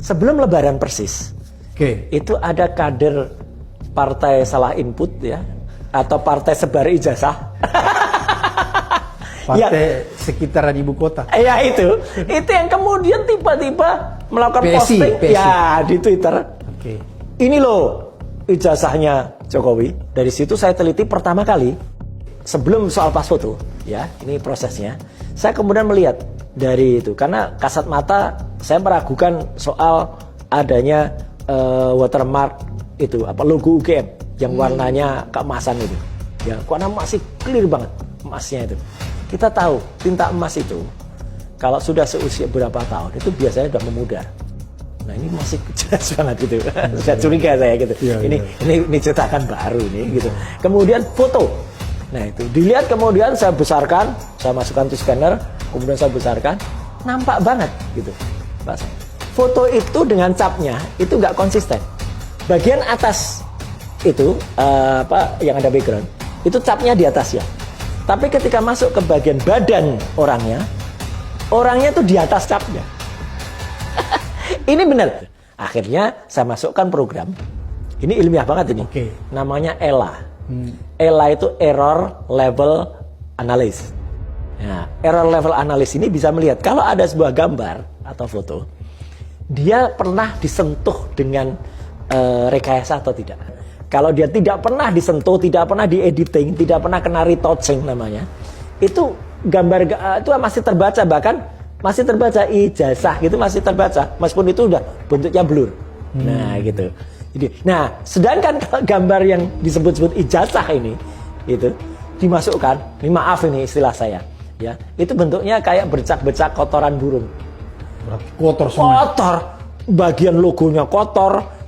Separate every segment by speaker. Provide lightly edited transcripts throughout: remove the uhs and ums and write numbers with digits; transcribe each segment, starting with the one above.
Speaker 1: sebelum Lebaran persis. Itu ada kader partai salah input ya, atau partai sebar ijazah.
Speaker 2: Partai sekitaran ibu kota.
Speaker 1: Ya itu yang kemudian tiba-tiba melakukan posting ya di Twitter. Ini loh ijazahnya Jokowi. Dari situ saya teliti pertama kali sebelum soal pas foto ya, ini prosesnya. Saya kemudian melihat dari itu karena kasat mata saya meragukan soal adanya watermark itu apa logo UGM yang warnanya keemasan itu. Ya, karena masih clear banget emasnya itu. Kita tahu tinta emas itu kalau sudah seusia berapa tahun itu biasanya sudah memudar. Nah ini masih jelas banget gitu. Saya curiga saya gitu. Ini cetakan baru ini gitu. Kemudian foto. Nah itu dilihat kemudian saya besarkan, saya masukkan ke scanner, kemudian saya besarkan, nampak banget gitu. Foto itu dengan capnya itu nggak konsisten. Bagian atas itu yang ada background itu capnya di atas ya. Tapi ketika masuk ke bagian badan orangnya tuh di atas capnya. Ini benar. Akhirnya saya masukkan program. Ini ilmiah banget ini. Namanya ELA. ELA itu Error Level Analysis. Nah, Error Level Analysis ini bisa melihat kalau ada sebuah gambar atau foto, dia pernah disentuh dengan rekayasa atau tidak. Kalau dia tidak pernah disentuh, tidak pernah diediting, tidak pernah kena retouching namanya, itu gambar itu masih terbaca, bahkan masih terbaca ijazah gitu, masih terbaca meskipun itu udah bentuknya blur. Nah gitu. Jadi, nah sedangkan gambar yang disebut-sebut ijazah ini itu dimasukkan, ini maaf ini istilah saya ya, itu bentuknya kayak bercak-bercak kotoran burung.
Speaker 2: Kotor semua.
Speaker 1: Kotor, bagian logonya kotor.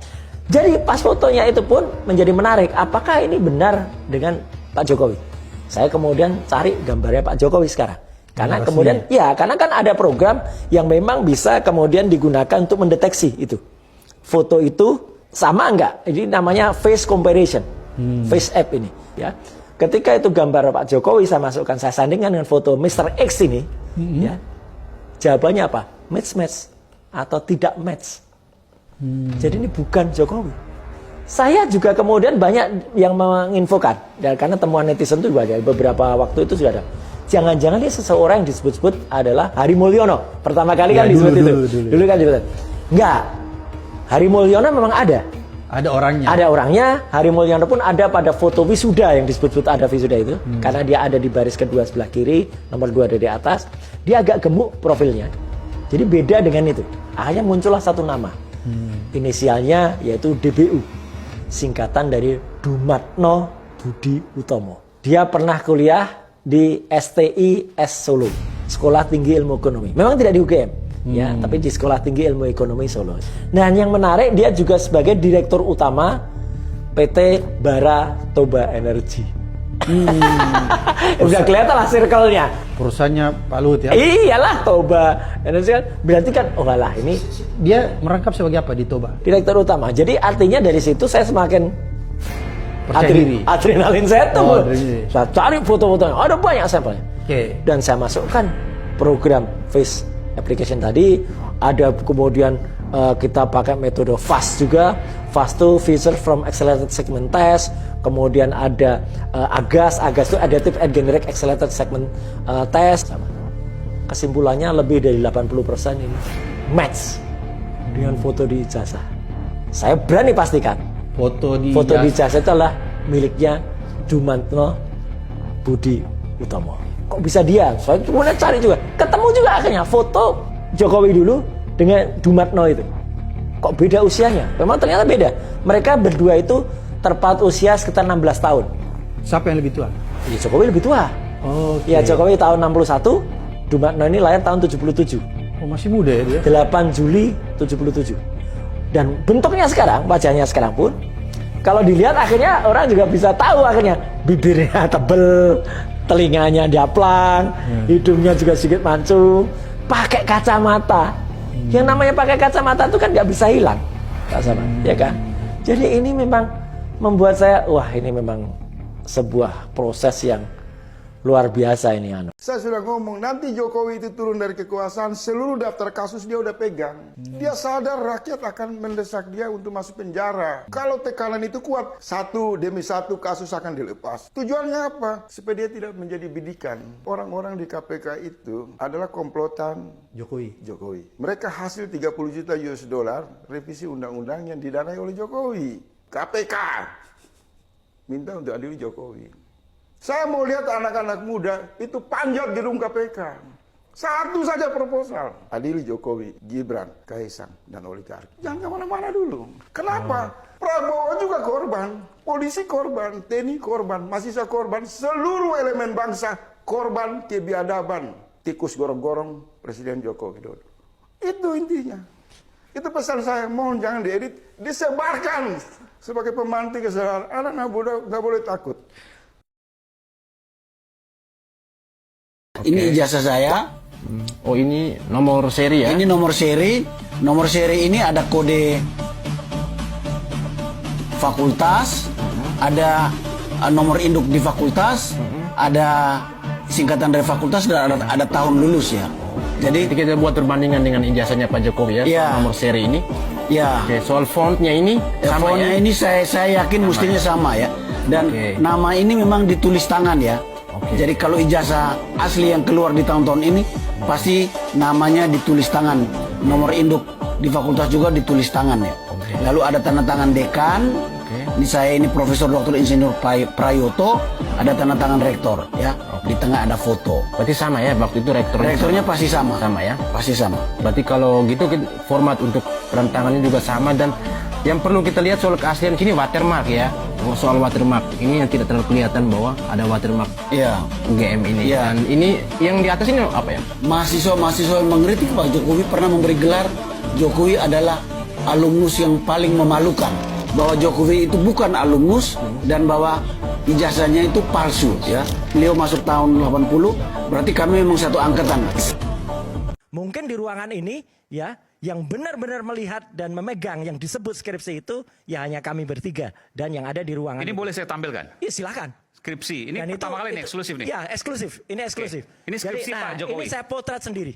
Speaker 1: Jadi pas fotonya itu pun menjadi menarik. Apakah ini benar dengan Pak Jokowi? Saya kemudian cari gambarnya Pak Jokowi sekarang. Karena kemudian ya, karena kan ada program yang memang bisa kemudian digunakan untuk mendeteksi itu. Foto itu sama enggak? Jadi namanya face comparison. Face app ini ya. Ketika itu gambar Pak Jokowi saya masukkan, saya sandingkan dengan foto Mr. X ini ya. Jawabannya apa? Match atau tidak match. Jadi ini bukan Jokowi. Saya juga kemudian banyak yang menginfokan ya, karena temuan netizen itu banyak. Beberapa waktu itu sudah ada. Jangan-jangan dia seseorang yang disebut-sebut adalah Hari Mulyono. Pertama kali kan disebut itu. Dulu kan disebut. Enggak. Hari Mulyono memang ada.
Speaker 2: Ada orangnya.
Speaker 1: Ada orangnya. Hari Mulyono pun ada pada foto wisuda yang disebut-sebut ada wisuda itu. Karena dia ada di baris kedua sebelah kiri, nomor 2 ada di atas. Dia agak gemuk profilnya. Jadi beda dengan itu. Akhirnya muncullah satu nama. Inisialnya yaitu DBU, singkatan dari Dumatno Budi Utomo. Dia pernah kuliah di STIS Solo, Sekolah Tinggi Ilmu Ekonomi. Memang tidak di UGM ya, tapi di Sekolah Tinggi Ilmu Ekonomi Solo. Nah yang menarik, dia juga sebagai direktur utama PT Bara Toba Energi. Udah kelihatan lah circle-nya.
Speaker 2: Perusahaannya Pak Luhut ya?
Speaker 1: Iyalah, Toba Energi kan. Berarti kan, oh lah ini
Speaker 2: dia merangkap sebagai apa di Toba?
Speaker 1: Direktur utama. Jadi artinya dari situ saya semakin adrenalin saya tuh. Saya cari foto-fotonya. Ada banyak sampelnya. Dan saya masukkan program face application tadi. Ada kemudian kita pakai metode FAST juga. FAST itu Feature from Accelerated Segment Test. Kemudian ada AGAS. AGAS itu Adaptive and Generic Accelerated Segment Test. Kesimpulannya lebih dari 80% ini match dengan foto di ijazah. Saya berani pastikan foto di ijazah itu adalah miliknya Dumatno Budi Utomo. Kok bisa dia? Saya kemudian cari juga, ketemu juga akhirnya foto Jokowi dulu dengan Dumatno itu. Kok beda usianya? Memang ternyata beda. Mereka berdua itu terpaut usia sekitar 16 tahun.
Speaker 2: Siapa yang lebih tua?
Speaker 1: Ya, Jokowi lebih tua. Ya, Jokowi tahun 61, Dumatno ini lahir tahun 77.
Speaker 2: Oh, masih muda ya dia?
Speaker 1: 8 Juli 77. Dan bentuknya sekarang, wajahnya sekarang pun, kalau dilihat akhirnya orang juga bisa tahu akhirnya bibirnya tebel, telinganya diaplang, hidungnya juga sedikit mancung, pakai kacamata. Yang namanya pakai kacamata itu kan nggak bisa hilang, Pak Sama, ya kan? Jadi ini memang membuat saya, wah ini memang sebuah proses yang Luar biasa ini anu.
Speaker 3: Saya sudah ngomong, nanti Jokowi itu turun dari kekuasaan, seluruh daftar kasus dia udah pegang. Dia sadar rakyat akan mendesak dia untuk masuk penjara. Kalau tekanan itu kuat, satu demi satu kasus akan dilepas. Tujuannya apa? Supaya dia tidak menjadi bidikan. Orang-orang di KPK itu adalah komplotan Jokowi. Mereka hasil 30 juta US dollar revisi undang-undang yang didanai oleh Jokowi. KPK minta untuk adili Jokowi. Saya mau lihat anak-anak muda itu panjat gedung KPK. Satu saja proposal. Adili Jokowi, Gibran, Kaisang, dan oligarki. Jangan kemana-mana dulu. Kenapa? Prabowo juga korban. Polisi korban, TNI korban, mahasiswa korban. Seluruh elemen bangsa korban kebiadaban. Tikus gorong-gorong Presiden Joko Widodo. Itu intinya. Itu pesan saya. Mohon jangan diedit. Disebarkan sebagai pemantik kesalahan. Anak-anak muda nggak boleh takut.
Speaker 4: Ini ijazah saya.
Speaker 5: Oh, ini nomor seri ya?
Speaker 4: Ini nomor seri. Nomor seri ini ada kode fakultas, ada nomor induk di fakultas, ada singkatan dari fakultas, dan ada tahun lulus ya. Jadi
Speaker 5: kita buat perbandingan dengan ijazahnya Pak Jokowi ya,
Speaker 4: ya.
Speaker 5: Nomor seri ini.
Speaker 4: Ya.
Speaker 5: Oke, soal fontnya ini sama
Speaker 4: fontnya
Speaker 5: ya?
Speaker 4: ini saya yakin sama mestinya ya? Sama ya. Dan nama ini memang ditulis tangan ya. Jadi kalau ijazah asli yang keluar di tahun-tahun ini pasti namanya ditulis tangan. Nomor induk di fakultas juga ditulis tangan ya. Lalu ada tanda tangan dekan. Ini saya ini Profesor Dr. Insinyur Prayoto, ada tanda tangan rektor ya. Di tengah ada foto.
Speaker 5: Berarti sama ya waktu itu rektornya?
Speaker 4: Rektornya pasti sama.
Speaker 5: Sama ya?
Speaker 4: Pasti sama.
Speaker 5: Berarti kalau gitu format untuk tangannya juga sama, dan yang perlu kita lihat soal keaslian sini watermark ya. Soal watermark ini yang tidak terlalu kelihatan bahwa ada watermark UGM ini.
Speaker 4: Ya.
Speaker 5: Dan ini yang di atas ini apa ya?
Speaker 4: Mahasiswa yang mengkritik Pak Jokowi pernah memberi gelar Jokowi adalah alumnus yang paling memalukan. Bahwa Jokowi itu bukan alumnus dan bahwa ijazahnya itu palsu ya. Beliau masuk tahun 80, berarti kami memang satu angkatan.
Speaker 1: Mungkin di ruangan ini ya, yang benar-benar melihat dan memegang yang disebut skripsi itu ya hanya kami bertiga, dan yang ada di ruangan
Speaker 6: ini boleh saya tampilkan?
Speaker 1: Iya silakan.
Speaker 6: Skripsi ini dan pertama kali ini eksklusif nih.
Speaker 1: Iya eksklusif, ini eksklusif.
Speaker 6: Ini skripsi
Speaker 1: jadi,
Speaker 6: Pak Jokowi.
Speaker 1: Ini saya potret sendiri.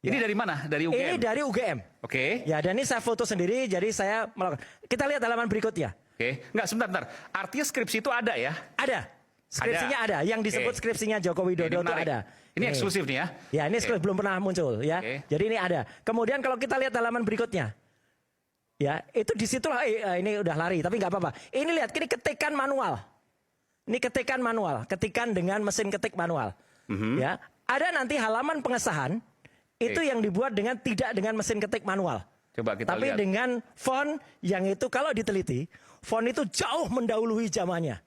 Speaker 6: Ini dari mana? Dari UGM?
Speaker 1: Ini dari UGM.
Speaker 6: Oke.
Speaker 1: Ya, dan ini saya foto sendiri, jadi saya melakukan. Kita lihat halaman berikutnya.
Speaker 6: Oke. Enggak, sebentar. Artinya skripsi itu ada ya?
Speaker 1: Ada. Skripsinya ada. Yang disebut skripsinya Joko Widodo itu ada.
Speaker 6: Ini eksklusif nih ya?
Speaker 1: Ya, ini eksklusif, belum pernah muncul ya. Jadi ini ada. Kemudian kalau kita lihat halaman berikutnya. Ya, itu disitulah ini udah lari, tapi nggak apa-apa. Ini lihat, ini ketikan manual. Ini ketikan manual, ketikan dengan mesin ketik manual. Ya, ada nanti halaman pengesahan. Itu yang dibuat tidak dengan mesin ketik manual.
Speaker 6: Coba kita
Speaker 1: tapi
Speaker 6: lihat.
Speaker 1: dengan font yang itu kalau diteliti, font itu jauh mendahului zamannya.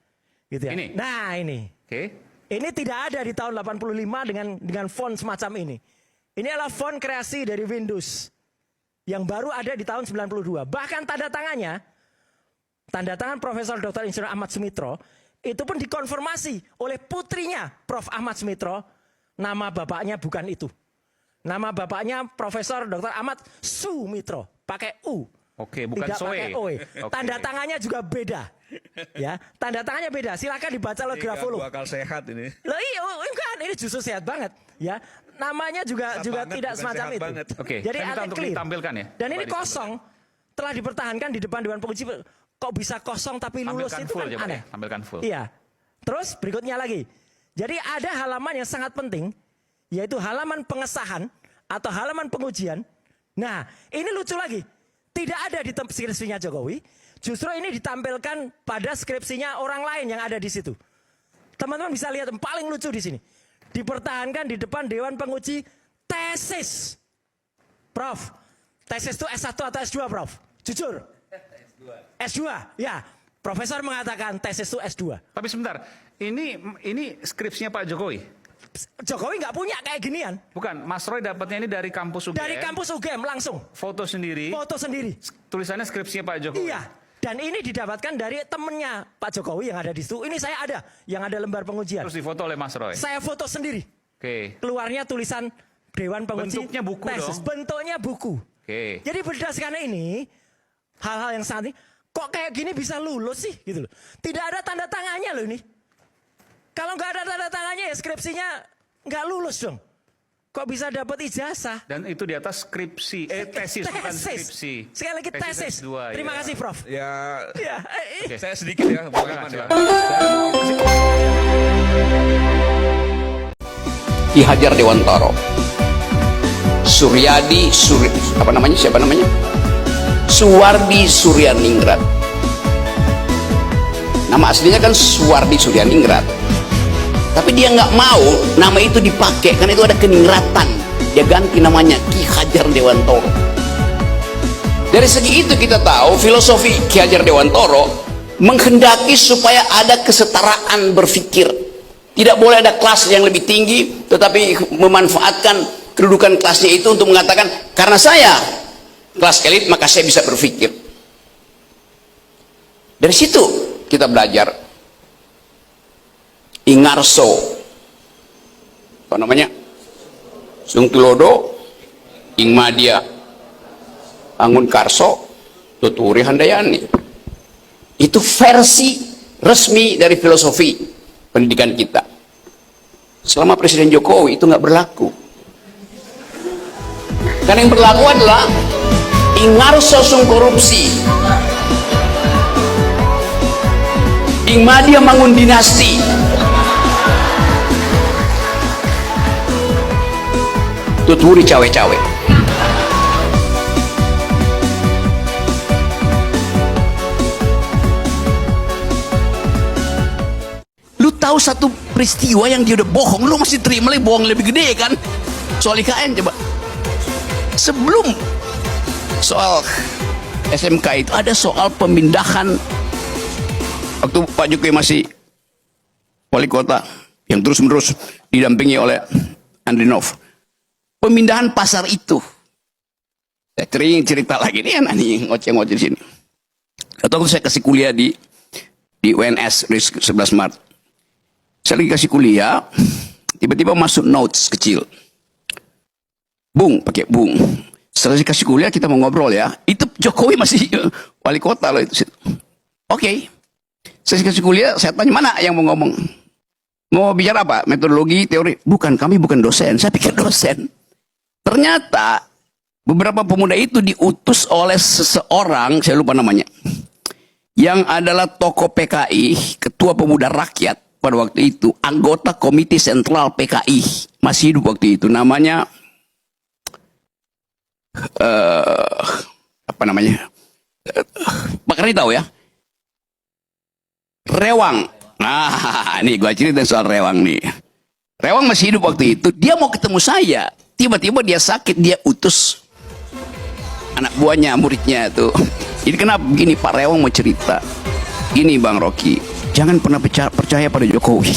Speaker 1: Gitu ya.
Speaker 6: Ini?
Speaker 1: Nah ini. Ini tidak ada di tahun 85 dengan font semacam ini. Ini adalah font kreasi dari Windows. Yang baru ada di tahun 92. Bahkan tanda tangan Profesor Dr. Insinyur Ahmad Sumitro, itu pun dikonfirmasi oleh putrinya Prof. Ahmad Sumitro, nama bapaknya bukan itu. Nama bapaknya Profesor Dr. Ahmad Sumitro, pakai U.
Speaker 6: Oke, bukan
Speaker 1: tidak pakai O. Tanda tangannya juga beda. Ya, tanda tangannya beda. Silakan dibaca oleh grafolog.
Speaker 7: Akal sehat ini.
Speaker 1: Loh iya, kan ini justru sehat banget. Ya, namanya juga tidak semacam itu.
Speaker 6: Oke,
Speaker 1: jadi ada
Speaker 6: untuk
Speaker 1: clear.
Speaker 6: ditampilkan ya.
Speaker 1: Dan ini kosong. Telah dipertahankan di depan Dewan Penguji. Kok bisa kosong tapi lulus
Speaker 6: tampilkan
Speaker 1: itu
Speaker 6: full,
Speaker 1: kan aneh.
Speaker 6: Ya. Tampilkan full.
Speaker 1: Iya. Terus berikutnya lagi. Jadi ada halaman yang sangat penting, yaitu halaman pengesahan atau halaman pengujian. Nah, ini lucu lagi. Tidak ada di skripsinya Jokowi. Justru ini ditampilkan pada skripsinya orang lain yang ada di situ. Teman-teman bisa lihat yang paling lucu di sini. Dipertahankan di depan Dewan Penguji tesis. Prof, tesis itu S1 atau S2, Prof? Jujur. S2. Ya. Profesor mengatakan tesis itu S2.
Speaker 6: Tapi sebentar, ini skripsinya Pak Jokowi?
Speaker 1: Jokowi nggak punya kayak ginian.
Speaker 6: Bukan, Mas Roy dapatnya ini dari kampus UGM.
Speaker 1: Dari kampus UGM langsung.
Speaker 6: Foto sendiri.
Speaker 1: Foto sendiri.
Speaker 6: Tulisannya skripsinya Pak Jokowi.
Speaker 1: Iya. Dan ini didapatkan dari temennya Pak Jokowi yang ada di situ. Ini saya ada, yang ada lembar pengujian.
Speaker 6: Terus difoto oleh Mas Roy.
Speaker 1: Saya foto sendiri.
Speaker 6: Oke.
Speaker 1: Keluarnya tulisan Dewan Penguji.
Speaker 6: Bentuknya buku
Speaker 1: tesis.
Speaker 6: dong.
Speaker 1: Bentuknya buku.
Speaker 6: Oke.
Speaker 1: Jadi berdasarkan ini, hal-hal yang sangat ini, kok kayak gini bisa lulus sih gitu loh. Tidak ada tanda tangannya loh ini. Kalau nggak ada tanda tangannya ya skripsinya nggak lulus dong. Kok bisa dapat ijazah?
Speaker 6: Dan itu di atas skripsi, tesis bukan skripsi.
Speaker 1: Sekali lagi tesis.
Speaker 6: S2,
Speaker 1: Terima
Speaker 6: ya.
Speaker 1: kasih Prof.
Speaker 7: Ya,
Speaker 1: Ya,
Speaker 7: saya sedikit ya, Bang Herman ya.
Speaker 8: Ki Hajar Dewantoro, Suryadi Suwardi Suryaningrat. Nama aslinya kan Suwardi Suryaningrat, tapi dia nggak mau nama itu dipakai karena itu ada keningratan. Dia ganti namanya Ki Hajar Dewantoro. Dari segi itu kita tahu filosofi Ki Hajar Dewantoro menghendaki supaya ada kesetaraan berpikir. Tidak boleh ada kelas yang lebih tinggi, tetapi memanfaatkan kedudukan kelasnya itu untuk mengatakan, karena saya kelas elit maka saya bisa berpikir. Dari situ kita belajar. Ingarso, Sungtulodo, Ingmadia, Angun Karso, Tuturi Handayani. Itu versi resmi dari filosofi pendidikan kita. Selama Presiden Jokowi itu nggak berlaku. Karena yang berlaku adalah Ingarso sung korupsi, Ingmadia bangun dinasti, Tuturi cawe-cawe. Lu tahu satu peristiwa yang dia udah bohong, lu masih terima lagi bohong lebih gede kan? Soal IKN coba. Sebelum soal SMK itu ada soal pemindahan waktu Pak Jokowi masih wali kota yang terus-menerus didampingi oleh Andrinov. Pemindahan pasar itu. Saya sering cerita lagi nih anak nih ngoceh-ngoceh di sini. Atau saya kasih kuliah di UNS 11 Maret. Saya lagi kasih kuliah, tiba-tiba masuk notes kecil. Bung, pakai bung. Setelah dikasih kuliah kita mau ngobrol ya. Itu Jokowi masih wali kota loh itu. Oke. Saya kasih kuliah, saya tanya mana yang mau ngomong. Mau bicara apa? Metodologi, teori? Bukan, kami bukan dosen. Saya pikir dosen. Ternyata beberapa pemuda itu diutus oleh seseorang, saya lupa namanya, yang adalah tokoh PKI, ketua pemuda rakyat pada waktu itu, anggota komite sentral PKI, masih hidup waktu itu, namanya Pak Karni tahu ya? Rewang. Nah, ini gua cerita soal Rewang nih. Rewang masih hidup waktu itu, dia mau ketemu saya. Tiba-tiba dia sakit, dia utus anak buahnya, muridnya tuh. Ini kenapa begini, Pak Rewang mau cerita. Ini Bang Rocky, jangan pernah percaya pada Jokowi.